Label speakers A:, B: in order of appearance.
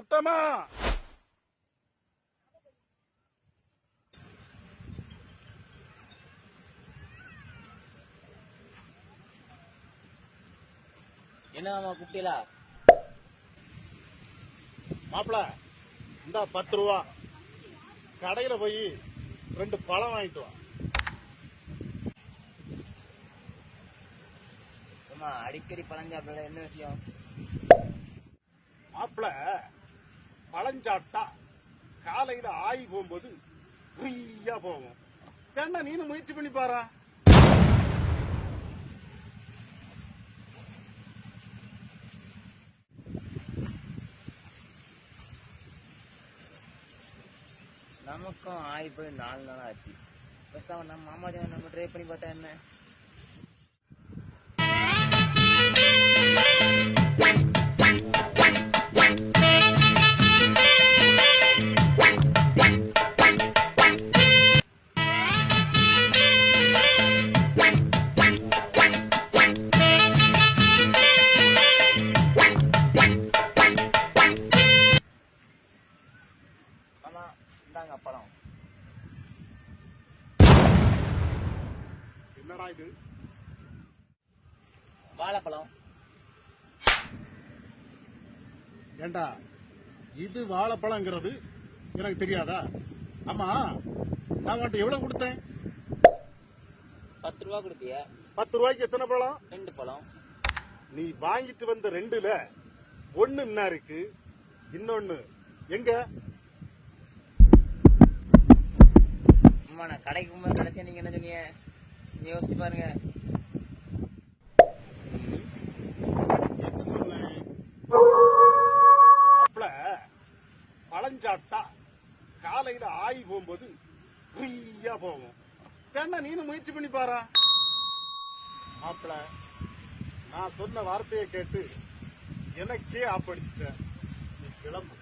A: உத்தமா,
B: என்ன மாமா கூப்பிட்டீங்களா?
A: மாப்பிள இந்த 10 ரூபா கடையில போய் 2 பழம் வாங்கிட்டு வா.
B: மாமா அடிக்கடி பழம் சாப்பிட என்ன விஷயம்?
A: மாப்பிள பழஞ்சாப்பிட்டா காலையில ஆகி போகும்போது ஃப்ரீயா போகும். வேணா நீனு முயற்சி பண்ணி பாரு.
B: நமக்கும் ஆகி போய் 4 நாள் ஆச்சு. பேசாம நம்ம மாமாஜி நம்ம ட்ரை பண்ணி பார்த்தா என்ன? மாமா இந்தாங்க பழம்.
A: என்னடா இது?
B: வாழைப்பழம்.
A: ஏண்டா இது வாழைப்பழங்கிறது எனக்கு தெரியாதா? ஆமா, நான் உன்கிட்ட எவ்வளவு கொடுத்தேன்?
B: 10 ரூபா கொடுத்திய?
A: 10 ரூபாய்க்கு எத்தனை பழம்?
B: 2 பழம்.
A: நீ வாங்கிட்டு வந்த 2ல 1 என்ன இருக்கு, இன்னொன்னு எங்க?
B: அம்மா நான் கடைக்கு போகும்போது கடைசியா நீங்க என்ன சொன்னீங்க? யோசிச்சு பாருங்க.
A: என்ன சொன்னேன்? மாப்பிள பழஞ்சாப்பிட்டா காலையில ஆகி போகும்போது ஃப்ரீயா போகும். வேணா நீனு முயற்சி பண்ணி பாரு. மாப்பிள நான் சொன்ன வார்த்தையை கேட்டு எனக்கே ஆப்படிச்சிட்ட. நீ கிளம்பு.